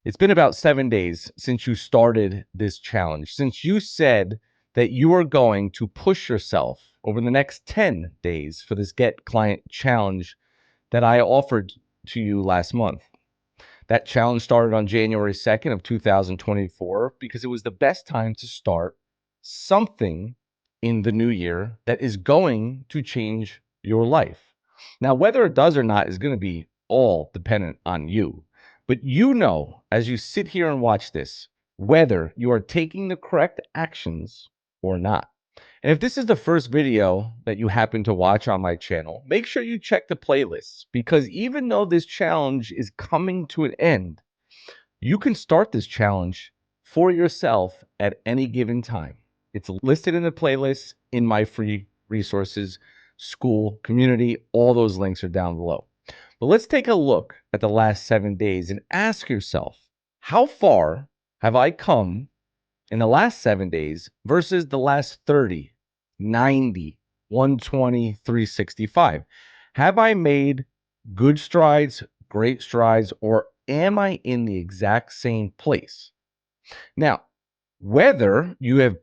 It's been about 7 days since you started this challenge, since you said that you are going to push yourself over the next 10 days for this Get Client Challenge that I offered to you last month. That challenge started on January 2nd of 2024 because it was the best time to start something in the new year that is going to change your life. Now, whether it does or not is going to be all dependent on you. But you know, as you sit here and watch this, whether you are taking the correct actions or not. And if this is the first video that you happen to watch on my channel, make sure you check the playlists, because even though this challenge is coming to an end, you can start this challenge for yourself at any given time. It's listed in the playlist in my free resources, school, community. All those links are down below. But let's take a look at the last 7 days and ask yourself, how far have I come in the last 7 days versus the last 30, 90, 120, 365? Have I made good strides, great strides, or am I in the exact same place? Now, whether you have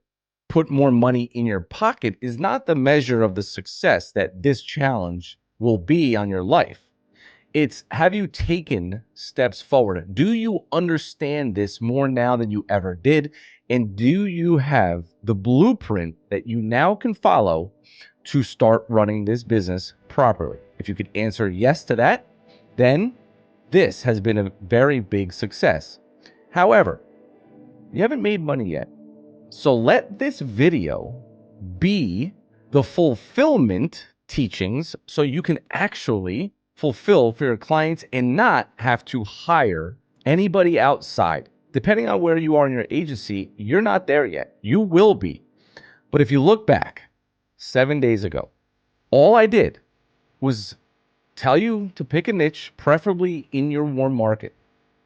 put more money in your pocket is not the measure of the success that this challenge will be on your life. It's, have you taken steps forward? Do you understand this more now than you ever did? And do you have the blueprint that you now can follow to start running this business properly? If you could answer yes to that, then this has been a very big success. However, you haven't made money yet. So let this video be the fulfillment teachings so you can actually fulfill for your clients and not have to hire anybody outside. Depending on where you are in your agency, you're not there yet. You will be. But if you look back 7 days ago, all I did was tell you to pick a niche, preferably in your warm market.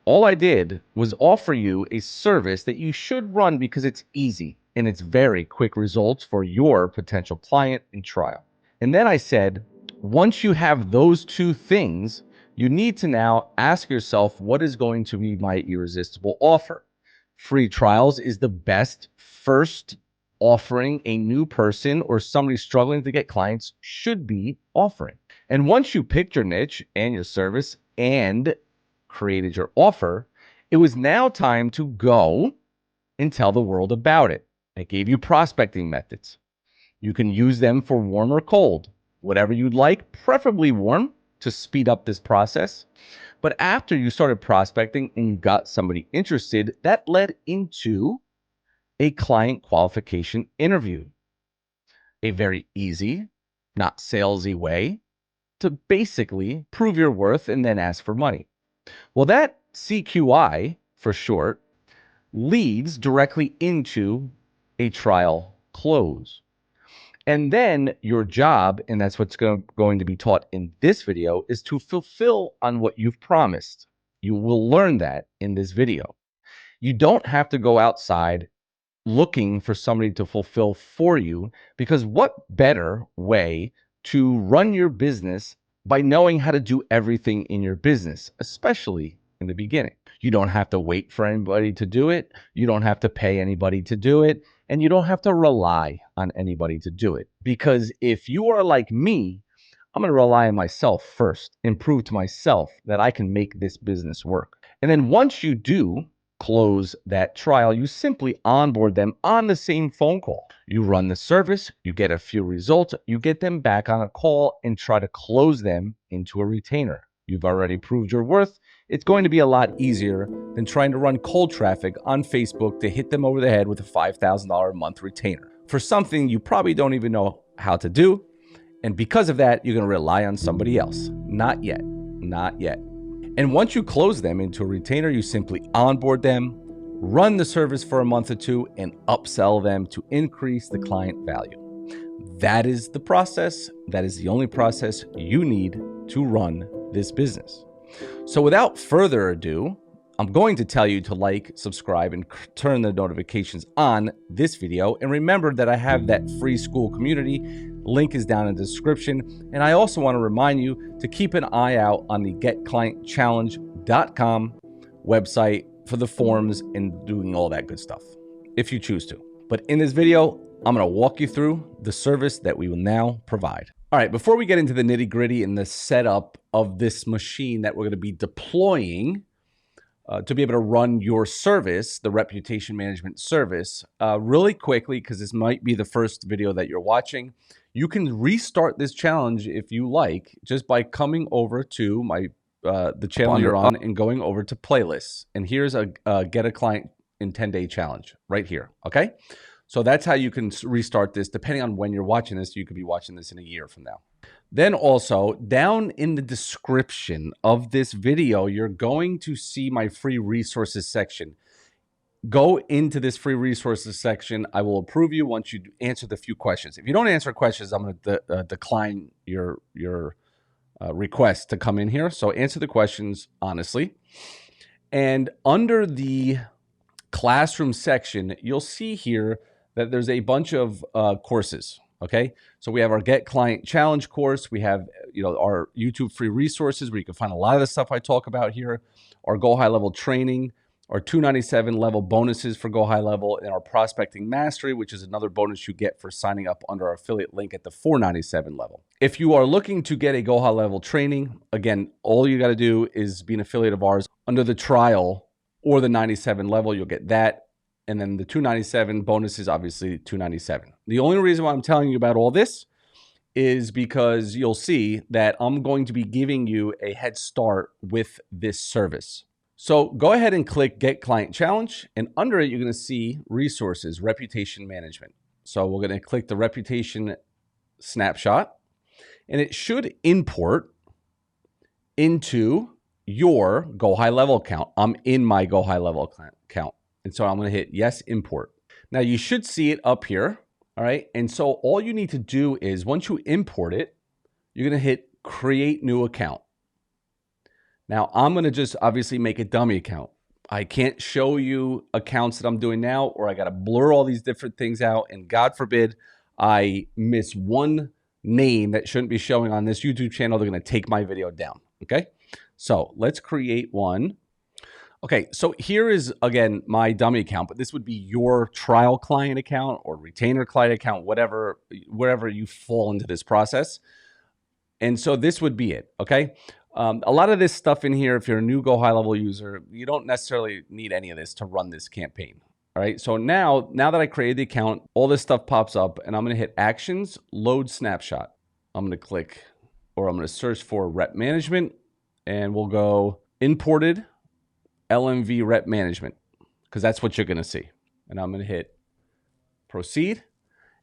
All I did was offer you a service that you should run because it's easy and it's very quick results for your potential client and trial. And then I said, once you have those two things, you need to now ask yourself, what is going to be my irresistible offer? Free trials is the best first offering a new person or somebody struggling to get clients should be offering. And once you picked your niche and your service and created your offer, it was now time to go and tell the world about it. I gave you prospecting methods. You can use them for warm or cold, whatever you'd like, preferably warm to speed up this process. But after you started prospecting and got somebody interested, that led into a client qualification interview. A very easy, not salesy way to basically prove your worth and then ask for money. Well, that CQI, for short, leads directly into a trial close. And then your job, and that's what's going to be taught in this video, is to fulfill on what you've promised. You will learn that in this video. You don't have to go outside looking for somebody to fulfill for you, because what better way to run your business by knowing how to do everything in your business, especially in the beginning. You don't have to wait for anybody to do it. You don't have to pay anybody to do it. And you don't have to rely on anybody to do it. Because if you are like me, I'm going to rely on myself first and prove to myself that I can make this business work. And then once you do close that trial, you simply onboard them on the same phone call. You run the service, you get a few results, you get them back on a call and try to close them into a retainer. You've already proved your worth. It's going to be a lot easier than trying to run cold traffic on Facebook to hit them over the head with a $5,000 a month retainer for something you probably don't even know how to do. And because of that, you're going to rely on somebody else. Not yet. Not yet. And once you close them into a retainer, you simply onboard them, run the service for a month or two, and upsell them to increase the client value. That is the process. That is the only process you need to run this business. So without further ado, I'm going to tell you to like, subscribe, and turn the notifications on this video. And remember that I have that free school community. Link is down in the description. And I also want to remind you to keep an eye out on the getclientchallenge.com website for the forms and doing all that good stuff, if you choose to. But in this video, I'm going to walk you through the service that we will now provide. All right, before we get into the nitty gritty and the setup of this machine that we're going to be deploying to be able to run your service, the reputation management service, really quickly, because this might be the first video that you're watching, you can restart this challenge if you like, just by coming over to my the channel you're on and going over to playlists. And here's a get a client in 10-day challenge right here. Okay. So that's how you can restart this. Depending on when you're watching this, you could be watching this in a year from now. Then also down in the description of this video, you're going to see my free resources section. Go into this free resources section. I will approve you once you answer the few questions. If you don't answer questions, I'm going to decline your request to come in here. So answer the questions honestly. And under the classroom section, you'll see here that there's a bunch of courses. Okay, so we have our Get Client Challenge course. We have, our YouTube free resources where you can find a lot of the stuff I talk about here. Our GoHighLevel training, our 297 level bonuses for GoHighLevel, and our Prospecting Mastery, which is another bonus you get for signing up under our affiliate link at the 497 level. If you are looking to get a GoHighLevel training, again, all you got to do is be an affiliate of ours under the trial or the 97 level. You'll get that. And then the 297 bonus is obviously 297. The only reason why I'm telling you about all this is because you'll see that I'm going to be giving you a head start with this service. So go ahead and click Get Client Challenge, and under it, you're going to see resources, reputation management. So we're going to click the reputation snapshot, and it should import into your GoHighLevel account. I'm in my GoHighLevel account. And so I'm going to hit yes, import. Now you should see it up here. All right. And so all you need to do is once you import it, you're going to hit create new account. Now I'm going to just obviously make a dummy account. I can't show you accounts that I'm doing now, or I got to blur all these different things out. And God forbid I miss one name that shouldn't be showing on this YouTube channel. They're going to take my video down. Okay. So let's create one. Okay, so here is, again, my dummy account, but this would be your trial client account or retainer client account, whatever, wherever you fall into this process. And so this would be it, okay? A lot of this stuff in here, if you're a new GoHighLevel user, you don't necessarily need any of this to run this campaign, all right? So now that I created the account, all this stuff pops up, and I'm going to hit Actions, Load Snapshot. I'm going to click, or I'm going to search for Rep Management, and we'll go Imported LMV Rep Management, because that's what you're going to see. And I'm going to hit proceed.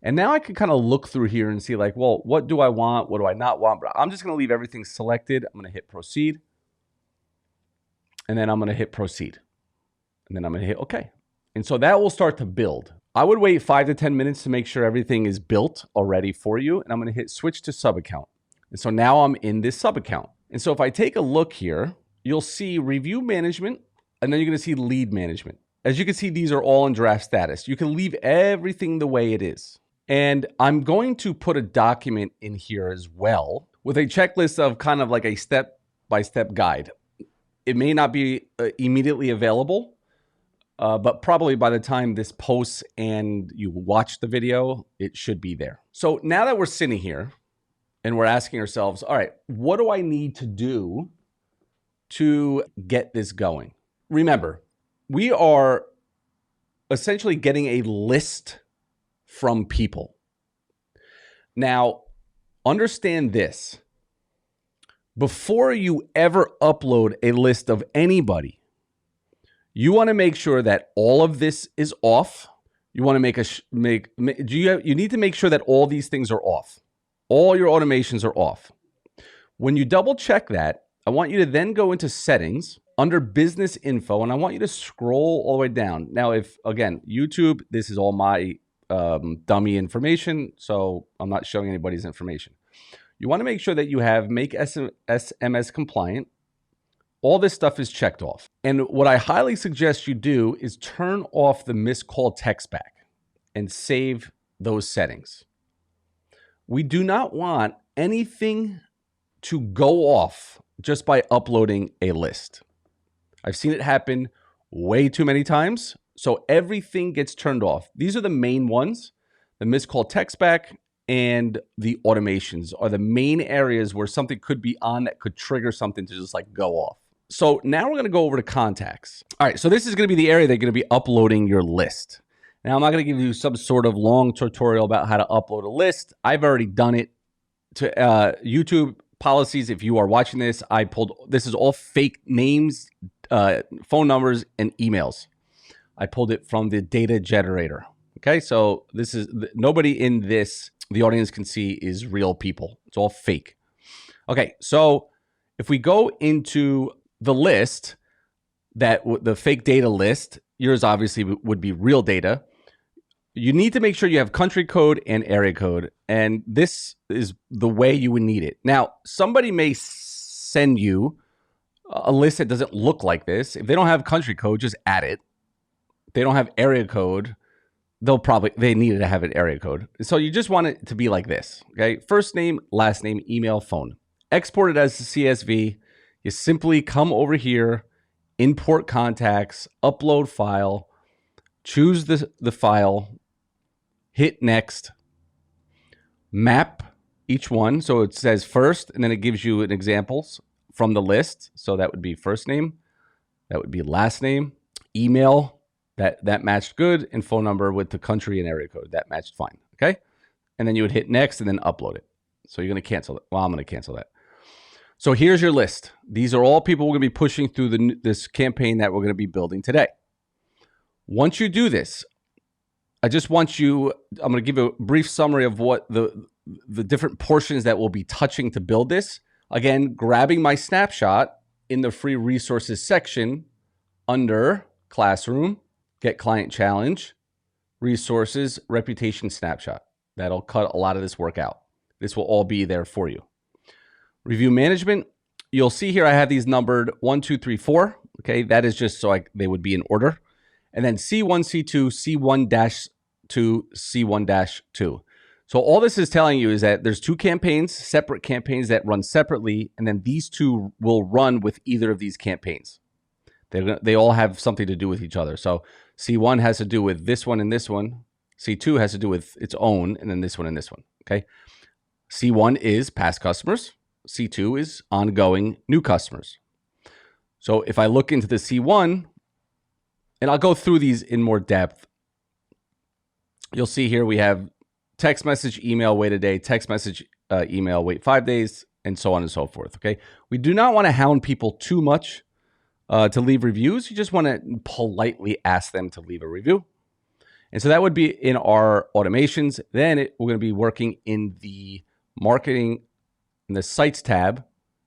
And now I can kind of look through here and see like, well, what do I want? What do I not want? But I'm just going to leave everything selected. I'm going to hit proceed. And then I'm going to hit proceed. And then I'm going to hit OK. And so that will start to build. I would wait 5 to 10 minutes to make sure everything is built already for you. And I'm going to hit switch to sub account. And so now I'm in this sub account. And so if I take a look here, you'll see review management. And then you're going to see lead management. As you can see, these are all in draft status. You can leave everything the way it is. And I'm going to put a document in here as well with a checklist of kind of like a step-by-step guide. It may not be immediately available, but probably by the time this posts and you watch the video, it should be there. So now that we're sitting here and we're asking ourselves, all right, what do I need to do to get this going? Remember, we are essentially getting a list from people. Now, understand this. Before you ever upload a list of anybody, you want to make sure that all of this is off. You want to you need to make sure that all these things are off. All your automations are off. When you double check that, I want you to then go into settings under business info, and I want you to scroll all the way down. Now, if, again, YouTube, this is all my dummy information, so I'm not showing anybody's information. You want to make sure that you have make SMS compliant. All this stuff is checked off. And what I highly suggest you do is turn off the missed call text back and save those settings. We do not want anything to go off just by uploading a list. I've seen it happen way too many times. So everything gets turned off. These are the main ones. The missed call text back and the automations are the main areas where something could be on that could trigger something to just like go off. So now we're going to go over to contacts. All right, so this is going to be the area they're going to be uploading your list. Now, I'm not going to give you some sort of long tutorial about how to upload a list. I've already done it to YouTube policies. If you are watching this, this is all fake names, phone numbers, and emails. I pulled it from the data generator. Okay, so this is nobody in the audience can see is real people. It's all fake. Okay, so if we go into the list, the fake data list, yours obviously would be real data. You need to make sure you have country code and area code, and this is the way you would need it. Now, somebody may send you a list that doesn't look like this. If they don't have country code, just add it. If they don't have area code, they needed to have an area code. So you just want it to be like this, okay? First name, last name, email, phone. Export it as a CSV. You simply come over here, import contacts, upload file, choose the file, hit next, map each one. So it says first, and then it gives you an examples from the list. So that would be first name, that would be last name, email, that matched good, and phone number with the country and area code. That matched fine, okay? And then you would hit next and then upload it. So you're going to cancel it. Well, I'm going to cancel that. So here's your list. These are all people we're going to be pushing through this campaign that we're going to be building today. Once you do this, I'm going to give a brief summary of what the different portions that we'll be touching to build this. Again, grabbing my snapshot in the free resources section under Classroom, Get Client Challenge, Resources, Reputation Snapshot. That'll cut a lot of this work out. This will all be there for you. Review Management. You'll see here I have these numbered 1, 2, 3, 4. Okay, that is just so they would be in order. And then C1, C2, C1-2, C1-2. So all this is telling you is that there's two campaigns, separate campaigns that run separately, and then these two will run with either of these campaigns. They all have something to do with each other. So C1 has to do with this one and this one. C2 has to do with its own, and then this one and this one. Okay. C1 is past customers. C2 is ongoing new customers. So if I look into the C1, and I'll go through these in more depth, you'll see here we have text message, email, wait a day, text message, email, wait 5 days, and so on and so forth. Okay. We do not want to hound people too much to leave reviews. You just want to politely ask them to leave a review. And so that would be in our automations. Then we're going to be working in the marketing, in the sites tab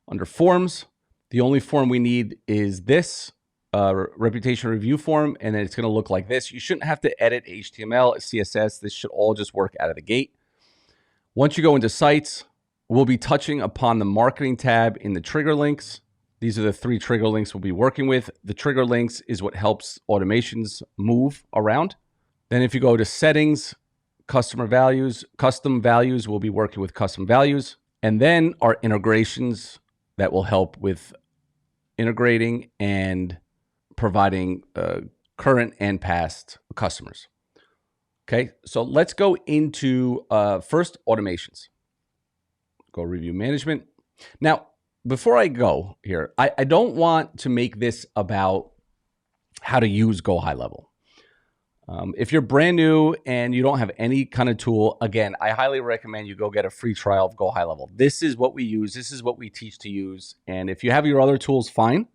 under forms. The only form we need is this reputation review form, and then it's going to look like this. You shouldn't have to edit HTML, CSS. This should all just work out of the gate. Once you go into sites, we'll be touching upon the marketing tab in the trigger links. These are the 3 trigger links we'll be working with. The trigger links is what helps automations move around. Then if you go to settings, custom values, we'll be working with custom values. And then our integrations that will help with integrating and providing current and past customers. Okay, so let's go into first automations. Go review management. Now, before I go here, I don't want to make this about how to use GoHighLevel. If you're brand new and you don't have any kind of tool, again, I highly recommend you go get a free trial of GoHighLevel. This is what we use. This is what we teach to use. And if you have your other tools, fine.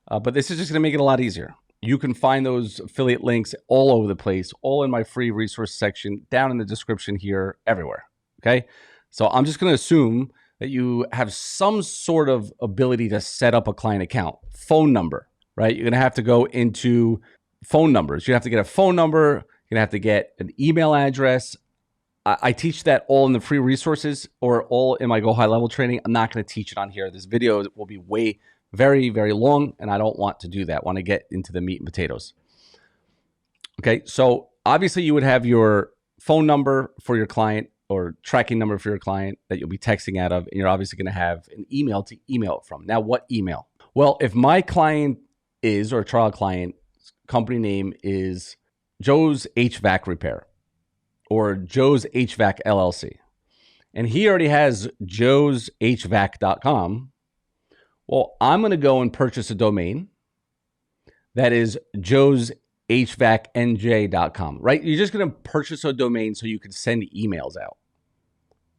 But this is just going to make it a lot easier. You can find those affiliate links all over the place, all in my free resource section, down in the description here, everywhere. Okay. So I'm just going to assume that you have some sort of ability to set up a client account. Phone number, right? You're going to have to go into phone numbers. You have to get a phone number. You're going to have to get an email address. I teach that all in the free resources or all in my GoHighLevel training. I'm not going to teach it on here. This video will be very, very long, and I don't want to do that. I want to get into the meat and potatoes. Okay, so obviously you would have your phone number for your client or tracking number for your client that you'll be texting out of, and you're obviously going to have an email to email it from. Now, what email? Well, if my client is, or a trial client, company name is Joe's HVAC Repair or Joe's HVAC LLC. And he already has joeshvac.com. Well, I'm going to go and purchase a domain that is joeshvacnj.com, right? You're just going to purchase a domain so you can send emails out.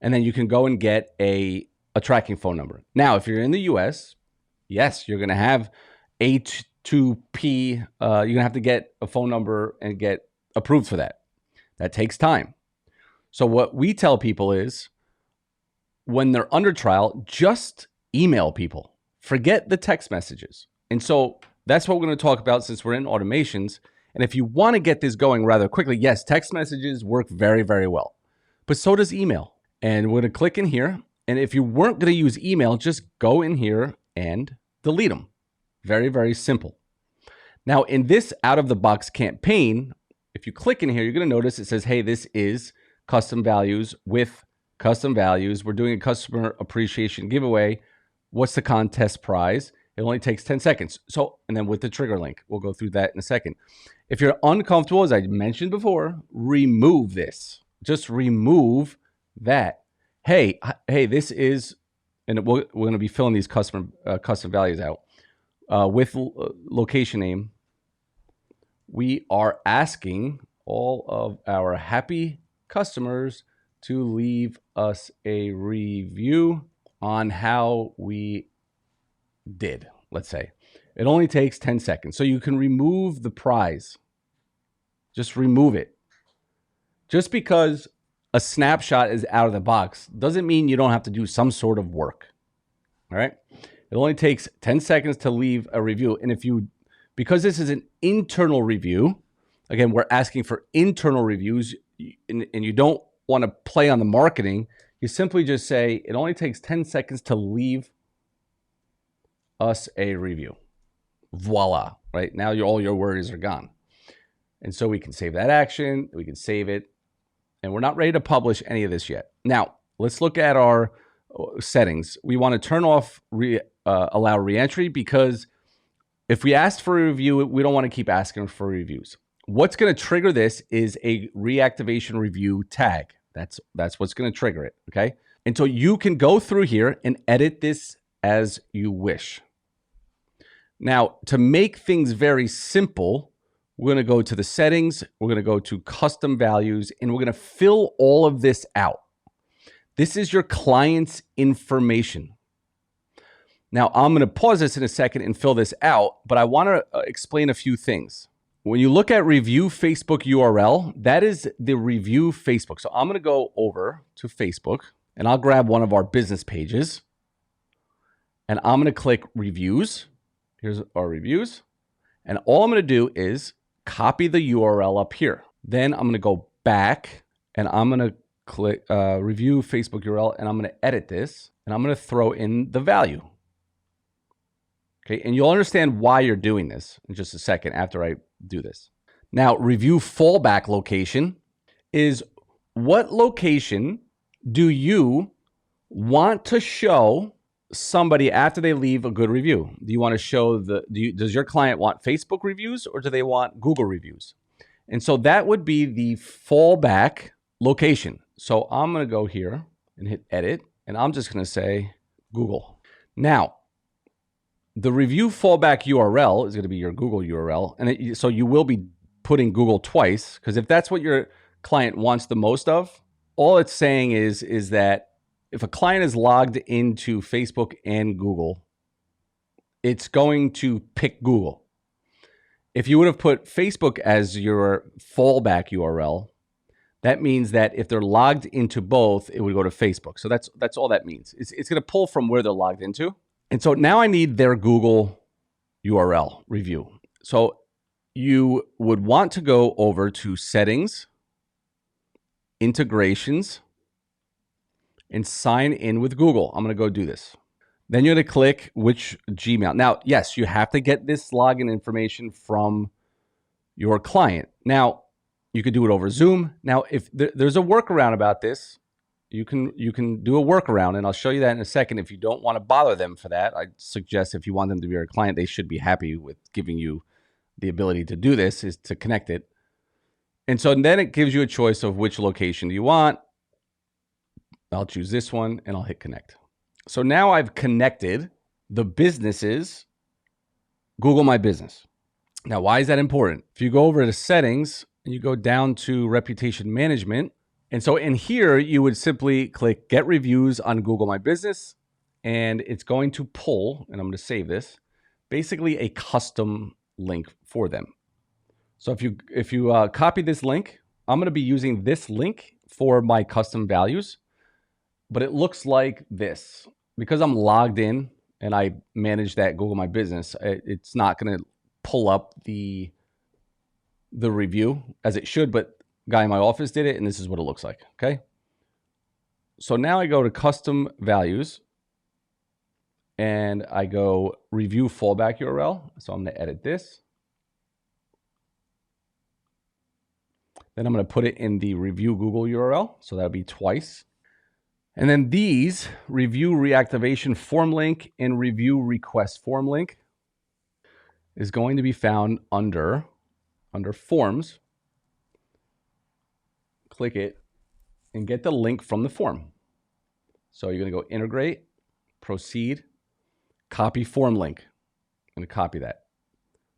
And then you can go and get a tracking phone number. Now, if you're in the US, yes, you're going to have H2P. You're going to have to get a phone number and get approved for that. That takes time. So what we tell people is when they're under trial, just email people. Forget the text messages. And so that's what we're going to talk about since we're in automations. And if you want to get this going rather quickly, yes, text messages work very, very well. But so does email. And we're going to click in here. And if you weren't going to use email, just go in here and delete them. Very, very simple. Now, in this out-of-the-box campaign, if you click in here, you're going to notice it says, hey, this is custom values with custom values. We're doing a customer appreciation giveaway. What's the contest prize? It only takes 10 seconds. So, and then with the trigger link, we'll go through that in a second. If you're uncomfortable, as I mentioned before, remove this. Just remove that. Hey, this is, and we're going to be filling these custom values out with location name. We are asking all of our happy customers to leave us a review on how we did, let's say. It only takes 10 seconds. So you can remove the prize. Just remove it. Just because a snapshot is out of the box doesn't mean you don't have to do some sort of work. All right? It only takes 10 seconds to leave a review. And because this is an internal review, again, we're asking for internal reviews, and you don't want to play on the marketing, you simply just say, it only takes 10 seconds to leave us a review. Voila, right? Now all your worries are gone. And so we can save that action, we can save it, and we're not ready to publish any of this yet. Now, let's look at our settings. We want to turn off allow reentry, because if we ask for a review, we don't want to keep asking for reviews. What's going to trigger this is a reactivation review tag. That's what's going to trigger it, okay? And so you can go through here and edit this as you wish. Now, to make things very simple, we're going to go to the settings, we're going to go to custom values, and we're going to fill all of this out. This is your client's information. Now, I'm going to pause this in a second and fill this out, but I want to explain a few things. When you look at review Facebook URL, that is the review Facebook. So I'm going to go over to Facebook, and I'll grab one of our business pages, and I'm going to click reviews. Here's our reviews. And all I'm going to do is copy the URL up here. Then I'm going to go back, and I'm going to click review Facebook URL, and I'm going to edit this, and I'm going to throw in the value. Okay, and you'll understand why you're doing this in just a second after I do this. Now, review fallback location is what location do you want to show somebody after they leave a good review? Do you want to show does your client want Facebook reviews, or do they want Google reviews? And so that would be the fallback location. So I'm going to go here and hit edit, and I'm just going to say Google. Now, the review fallback URL is going to be your Google URL. And so you will be putting Google twice, because if that's what your client wants the most of, all it's saying is that if a client is logged into Facebook and Google, it's going to pick Google. If you would have put Facebook as your fallback URL, that means that if they're logged into both, it would go to Facebook. So that's all that means. It's going to pull from where they're logged into. And so now I need their Google URL review. So you would want to go over to settings, integrations, and sign in with Google. I'm going to go do this. Then you're going to click which Gmail. Now, yes, you have to get this login information from your client. Now, you could do it over Zoom. Now, if there's a workaround about this, you can do a workaround, and I'll show you that in a second. If you don't want to bother them for that, I suggest if you want them to be your client, they should be happy with giving you the ability to do this is to connect it. And so then it gives you a choice of which location do you want. I'll choose this one and I'll hit connect. So now I've connected the businesses Google My Business. Now, why is that important? If you go over to settings and you go down to reputation management, and so in here, you would simply click get reviews on Google My Business, and it's going to pull, and I'm going to save this, basically a custom link for them. So if you copy this link, I'm going to be using this link for my custom values, but it looks like this. Because I'm logged in and I manage that Google My Business, it's not going to pull up the review as it should, but guy in my office did it, and this is what it looks like, okay? So now I go to custom values, and I go review fallback URL. So I'm going to edit this. Then I'm going to put it in the review Google URL. So that'll be twice. And then these review reactivation form link and review request form link is going to be found under forms. Click it and get the link from the form. So you're going to go integrate, proceed, copy form link. I'm going to copy that.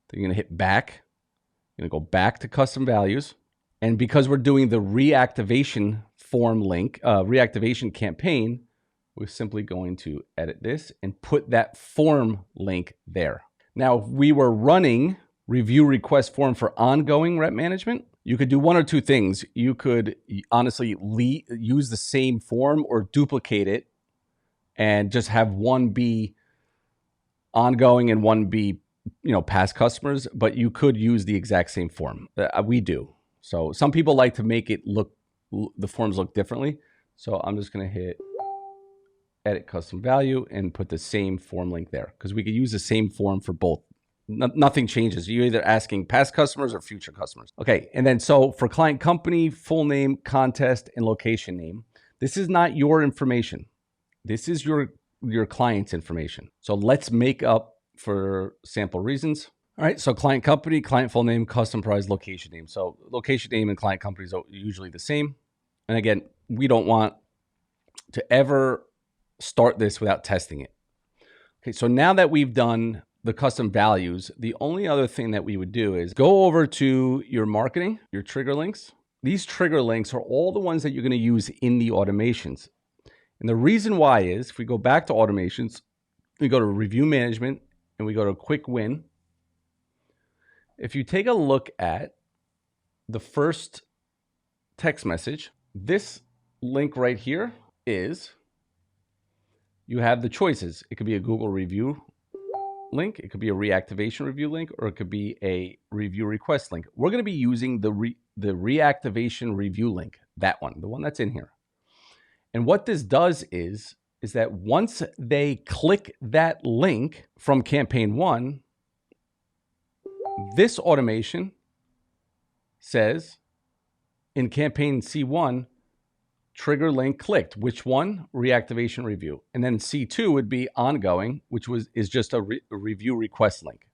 Then you're going to hit back. You're going to go back to custom values. And because we're doing the reactivation form link, reactivation campaign, we're simply going to edit this and put that form link there. Now, if we were running review request form for ongoing rep management, you could do one or two things. You could honestly use the same form or duplicate it and just have one be ongoing and one be, past customers, but you could use the exact same form. We do. So some people like to make it the forms look differently. So I'm just going to hit edit custom value and put the same form link there because we could use the same form for both. Nothing changes. You're either asking past customers or future customers. Okay. And then so for client company, full name, contest, and location name, this is not your information. This is your client's information. So let's make up for sample reasons. All right, so client company, client full name, custom price, location name. So location name and client companies are usually the same. And again, we don't want to ever start this without testing it. Okay, so now that we've done the custom values, the only other thing that we would do is go over to your marketing, your trigger links. These trigger links are all the ones that you're going to use in the automations. And the reason why is if we go back to automations, we go to review management and we go to quick win. If you take a look at the first text message, this link right here is, you have the choices. It could be a Google review link, it could be a reactivation review link, or it could be a review request link. We're going to be using the reactivation review link, that one, the one that's in here. And what this does is that once they click that link from campaign 1, this automation says in campaign C1, trigger link clicked. Which one? Reactivation review. And then C2 would be ongoing, which is just a review request link.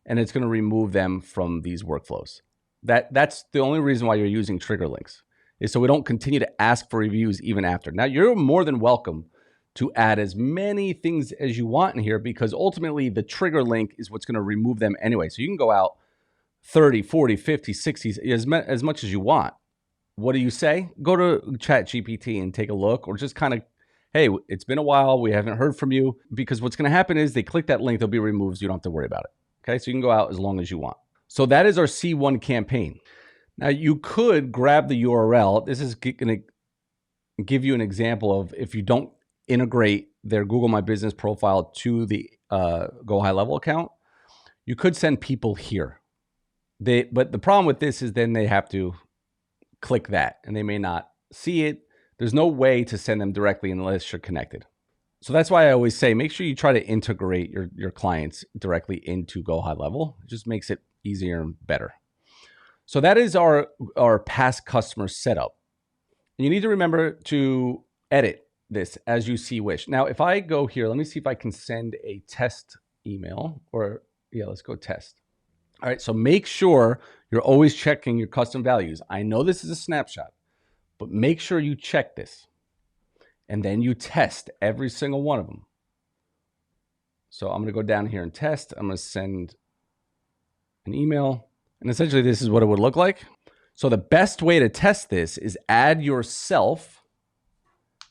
And it's going to remove them from these workflows. That's the only reason why you're using trigger links, is so we don't continue to ask for reviews even after. Now, you're more than welcome to add as many things as you want in here, because ultimately the trigger link is what's going to remove them anyway. So you can go out 30, 40, 50, 60, as much as you want. What do you say? Go to ChatGPT and take a look, or just kind of, hey, it's been a while, we haven't heard from you, because what's going to happen is they click that link, they'll be removed, so you don't have to worry about it. Okay, so you can go out as long as you want. So that is our C1 campaign. Now you could grab the URL. This is going to give you an example of if you don't integrate their Google My Business profile to the GoHighLevel account, you could send people here. But the problem with this is then they have to click that and they may not see it. There's no way to send them directly unless you're connected. So that's why I always say, make sure you try to integrate your clients directly into GoHighLevel. It just makes it easier and better. So that is our past customer setup. And you need to remember to edit this as you see wish. Now, if I go here, let me see if I can send a test email, or yeah, let's go test. All right, so make sure you're always checking your custom values. I know this is a snapshot, but make sure you check this. And then you test every single one of them. So I'm going to go down here and test. I'm going to send an email. And essentially, this is what it would look like. So the best way to test this is add yourself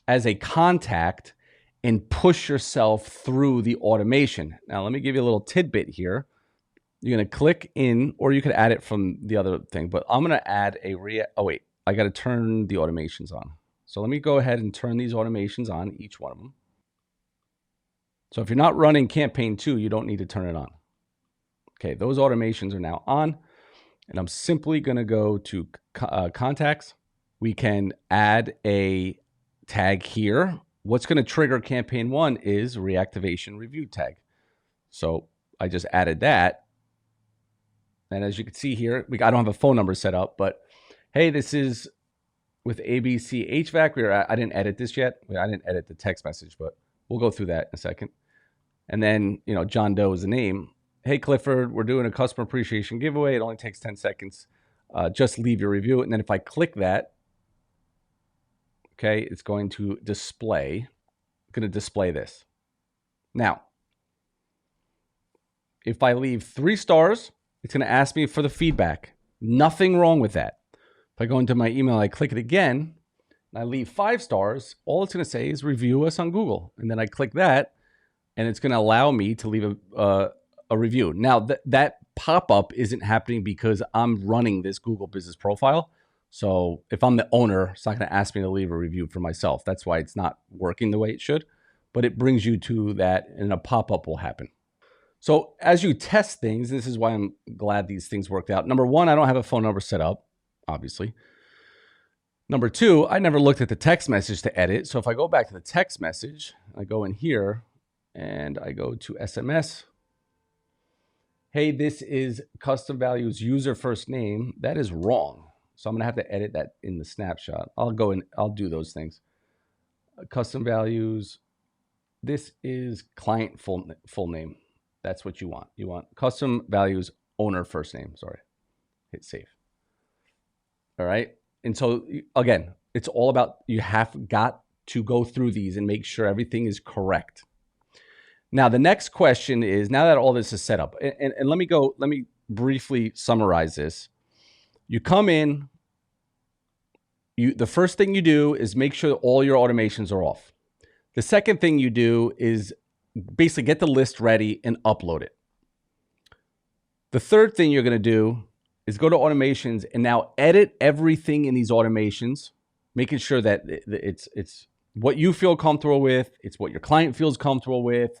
as a contact and push yourself through the automation. Now, let me give you a little tidbit here. You're going to click in, or you could add it from the other thing, but I'm going to add a oh wait, I got to turn the automations on. So let me go ahead and turn these automations on, each one of them. So if you're not running campaign 2, you don't need to turn it on. Okay, those automations are now on, and I'm simply going to go to contacts. We can add a tag here. What's going to trigger campaign 1 is reactivation review tag. So I just added that. And as you can see here, I don't have a phone number set up, but hey, this is with ABC HVAC. I didn't edit this yet. I didn't edit the text message, but we'll go through that in a second. And then, John Doe is the name. Hey, Clifford, we're doing a customer appreciation giveaway. It only takes 10 seconds. Just leave your review. And then if I click that, okay, it's going to display. This. Now, if I leave 3 stars, it's going to ask me for the feedback. Nothing wrong with that. If I go into my email, I click it again, and I leave 5 stars, all it's going to say is review us on Google. And then I click that, and it's going to allow me to leave a review. Now, that pop-up isn't happening because I'm running this Google business profile. So if I'm the owner, it's not going to ask me to leave a review for myself. That's why it's not working the way it should. But it brings you to that, and a pop-up will happen. So as you test things, this is why I'm glad these things worked out. Number 1, I don't have a phone number set up, obviously. Number 2, I never looked at the text message to edit. So if I go back to the text message, I go in here and I go to SMS. Hey, this is custom values user first name. That is wrong. So I'm going to have to edit that in the snapshot. I'll go in, I'll do those things. Custom values. This is client full name. That's what you want. You want custom values owner first name. Sorry. Hit save. All right. And so again, it's all about, you have got to go through these and make sure everything is correct. Now, the next question is, now that all this is set up, and let me briefly summarize this. You come in, the first thing you do is make sure all your automations are off. The second thing you do is basically get the list ready and upload it. The third thing you're going to do is go to automations and now edit everything in these automations, making sure that it's what you feel comfortable with, it's what your client feels comfortable with,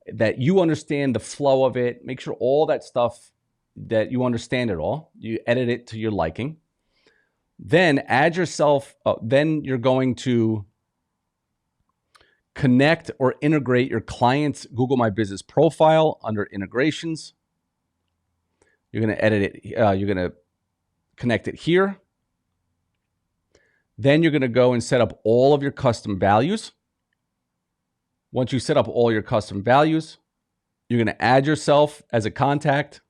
that you understand the flow of it. Make sure all that stuff, that you understand it all. You edit it to your liking. Then add yourself, then you're going to connect or integrate your client's Google My Business profile under integrations. You're going to edit it. You're going to connect it here. Then you're going to go and set up all of your custom values. Once you set up all your custom values, you're going to add yourself as a contact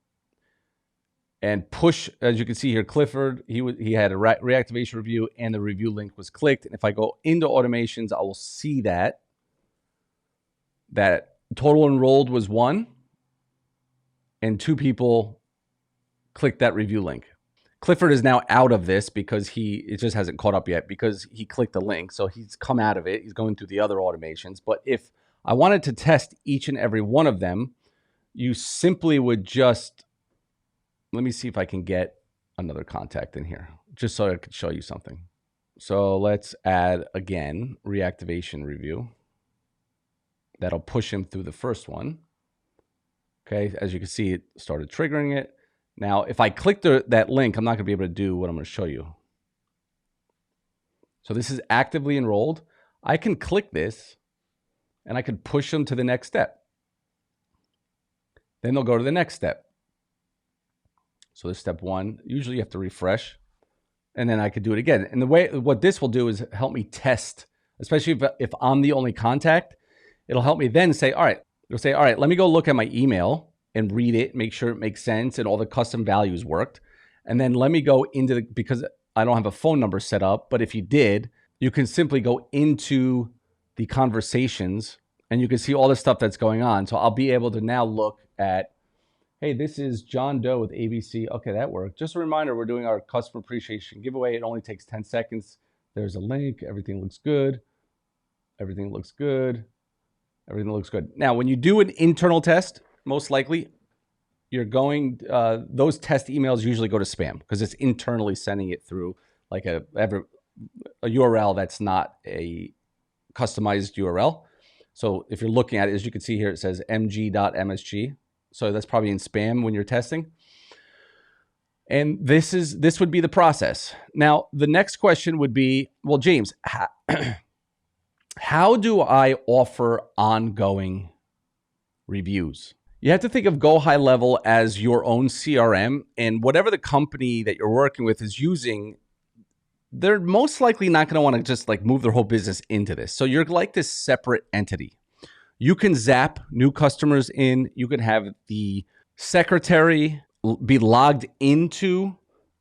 and push, as you can see here, Clifford, he had a reactivation review and the review link was clicked. And if I go into automations, I will see that total enrolled was 1 and 2 people clicked that review link. Clifford is now out of this because it just hasn't caught up yet because he clicked the link. So he's come out of it. He's going through the other automations. But if I wanted to test each and every one of them, you simply would just, let me see if I can get another contact in here just so I could show you something. So let's add again, reactivation review. That'll push him through the first one. Okay, as you can see, it started triggering it. Now, if I click that link, I'm not going to be able to do what I'm going to show you. So this is actively enrolled. I can click this, and I could push them to the next step. Then they'll go to the next step. So this step 1. Usually you have to refresh, and then I could do it again. And what this will do is help me test, especially if I'm the only contact. It'll help me then say, all right, it'll say, all right, let me go look at my email and read it, make sure it makes sense and all the custom values worked. And then let me go into because I don't have a phone number set up, but if you did, you can simply go into the conversations and you can see all the stuff that's going on. So I'll be able to now look at, hey, this is John Doe with ABC. Okay, that worked. Just a reminder, we're doing our customer appreciation giveaway. It only takes 10 seconds. There's a link. Everything looks good. Everything looks good. Everything looks good. Now, when you do an internal test, most likely you're going, those test emails usually go to spam because it's internally sending it through like a URL that's not a customized URL. So if you're looking at it, as you can see here, it says mg.msg. So that's probably in spam when you're testing. And this would be the process. Now, the next question would be, well, James, how do I offer ongoing reviews? You have to think of GoHighLevel as your own CRM, and whatever the company that you're working with is using, they're most likely not going to want to just like move their whole business into this. So you're like this separate entity. You can zap new customers in. You can have the secretary be logged into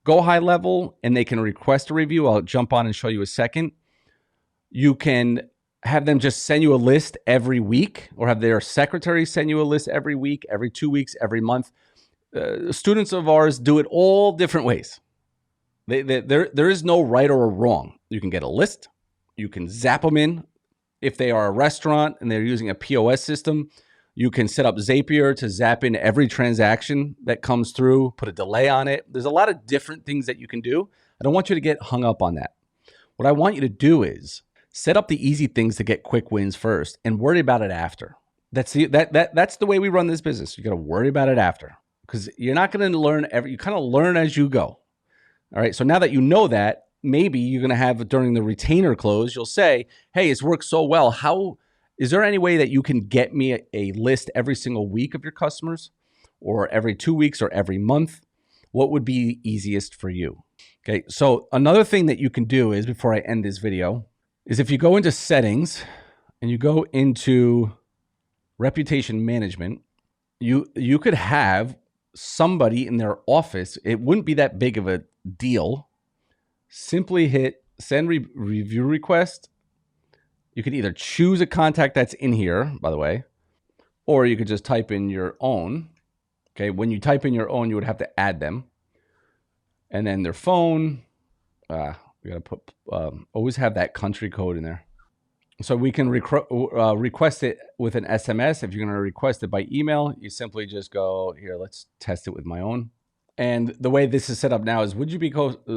GoHighLevel and they can request a review. I'll jump on and show you a second. You can have them just send you a list every week or have their secretary send you a list every week, every 2 weeks, every month. Students of ours do it all different ways. There is no right or wrong. You can get a list. You can zap them in. If they are a restaurant and they're using a POS system, you can set up Zapier to zap in every transaction that comes through, put a delay on it. There's a lot of different things that you can do. I don't want you to get hung up on that. What I want you to do is set up the easy things to get quick wins first and worry about it after. That's the way we run this business. You got to worry about it after because you're not going to learn you kind of learn as you go. All right. So now that you know that, maybe you're going to have during the retainer close, you'll say, hey, it's worked so well. Is there any way that you can get me a list every single week of your customers or every 2 weeks or every month? What would be easiest for you? Okay. So another thing that you can do is, before I end this video, is if you go into settings and you go into reputation management, you could have somebody in their office. It wouldn't be that big of a deal. Simply hit send review request. You could either choose a contact that's in here, by the way, or you could just type in your own. Okay, when you type in your own, you would have to add them. And then their phone. We got to put, always have that country code in there. So we can request it with an SMS. If you're going to request it by email, you simply just go, here, let's test it with my own. And the way this is set up now is, would you be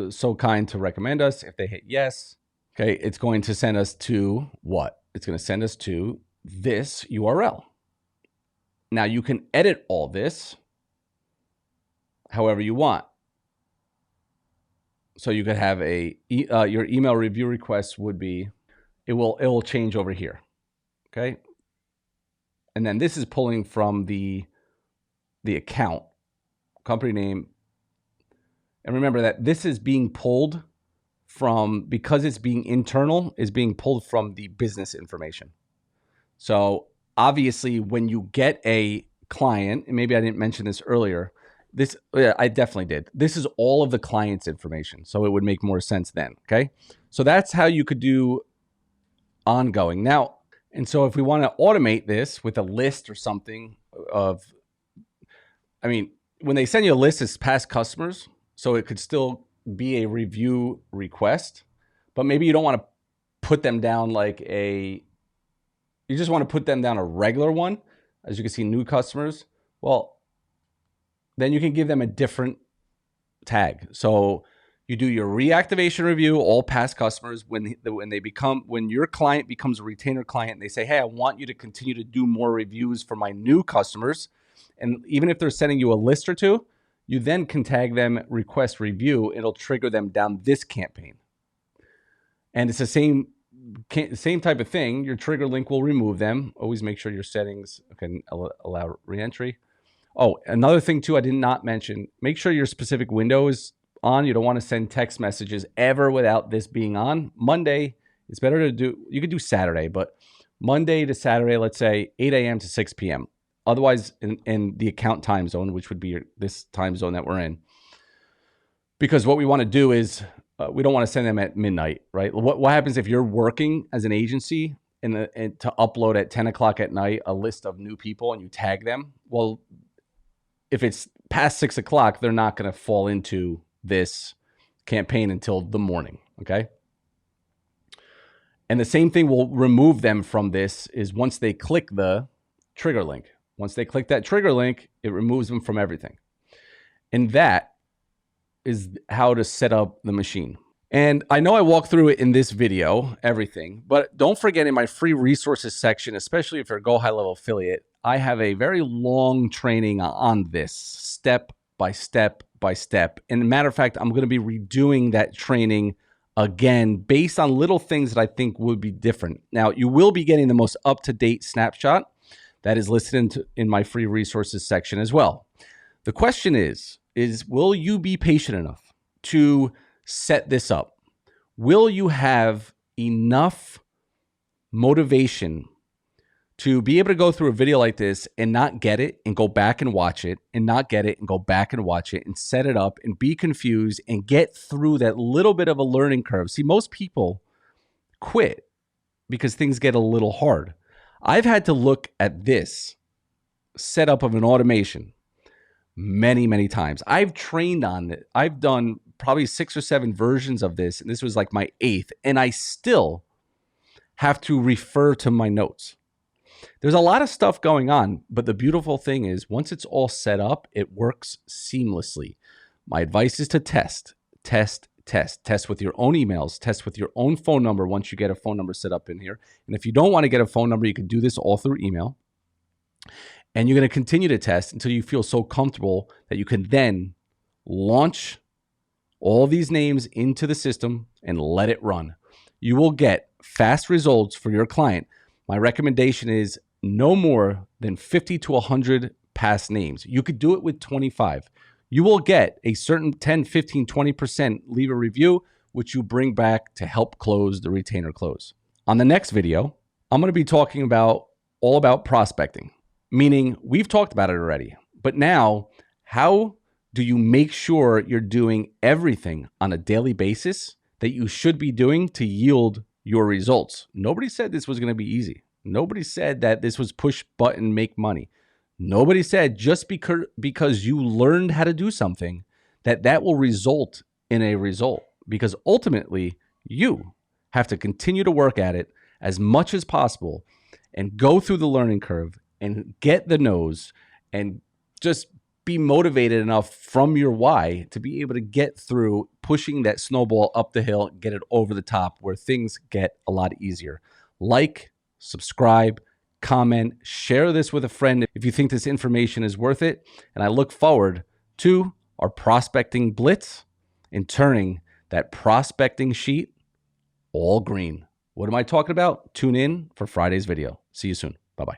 so kind to recommend us? If they hit yes, okay, it's going to send us to what? It's going to send us to this URL. Now you can edit all this however you want. So you could have your email review request would be, it will change over here. Okay. And then this is pulling from the account, company name. And remember that this is being pulled from, because it's being internal, is being pulled from the business information. So obviously when you get a client, and maybe I didn't mention this earlier, I definitely did. This is all of the client's information. So it would make more sense then. Okay. So that's how you could do ongoing. Now, and so if we want to automate this with a list or something when they send you a list as past customers, so it could still be a review request, but maybe you don't want to put them down you just want to put them down a regular one. As you can see, new customers. Well, then you can give them a different tag. So you do your reactivation review, all past customers. When your client becomes a retainer client, they say, hey, I want you to continue to do more reviews for my new customers. And even if they're sending you a list or two, you then can tag them request review. It'll trigger them down this campaign. And it's the same type of thing. Your trigger link will remove them. Always make sure your settings can allow reentry. Oh, another thing too, I did not mention, make sure your specific window is on. You don't want to send text messages ever without this being on. Monday, it's better to do, you could do Saturday, but Monday to Saturday, let's say 8 a.m. to 6 p.m. Otherwise, in the account time zone, which would be this time zone that we're in, because what we want to do is we don't want to send them at midnight, right? What happens if you're working as an agency and to upload at 10 o'clock at night a list of new people and you tag them? Well, if it's past 6 o'clock, they're not going to fall into this campaign until the morning, okay? And the same thing will remove them from this is once they click the trigger link. Once they click that trigger link, it removes them from everything. And that is how to set up the machine. And I know I walked through it in this video, everything, but don't forget in my free resources section, especially if you're a GoHighLevel affiliate, I have a very long training on this step by step by step. And matter of fact, I'm going to be redoing that training again, based on little things that I think would be different. Now, you will be getting the most up-to-date snapshot that is listed in my free resources section as well. The question is will you be patient enough to set this up? Will you have enough motivation to be able to go through a video like this and not get it and go back and watch it and not get it and go back and watch it and set it up and be confused and get through that little bit of a learning curve? See, most people quit because things get a little hard. I've had to look at this setup of an automation many, many times. I've trained on it. I've done probably 6 or 7 versions of this, and this was like my 8th, and I still have to refer to my notes. There's a lot of stuff going on, but the beautiful thing is once it's all set up, it works seamlessly. My advice is to test with your own emails, test with your own phone number once you get a phone number set up in here. And if you don't want to get a phone number, you can do this all through email. And you're going to continue to test until you feel so comfortable that you can then launch all these names into the system and let it run. You will get fast results for your client. My recommendation is no more than 50 to 100 past names. You could do it with 25. You will get a certain 10, 15, 20% leave a review, which you bring back to help close the retainer close. On the next video, I'm going to be talking all about prospecting, meaning we've talked about it already. But now, how do you make sure you're doing everything on a daily basis that you should be doing to yield your results? Nobody said this was going to be easy. Nobody said that this was push button, make money. Nobody said just because you learned how to do something that will result in a result, because ultimately you have to continue to work at it as much as possible and go through the learning curve and get the no's and just be motivated enough from your why to be able to get through pushing that snowball up the hill, get it over the top where things get a lot easier. Like, subscribe, comment, share this with a friend if you think this information is worth it. And I look forward to our prospecting blitz and turning that prospecting sheet all green. What am I talking about? Tune in for Friday's video. See you soon. Bye-bye.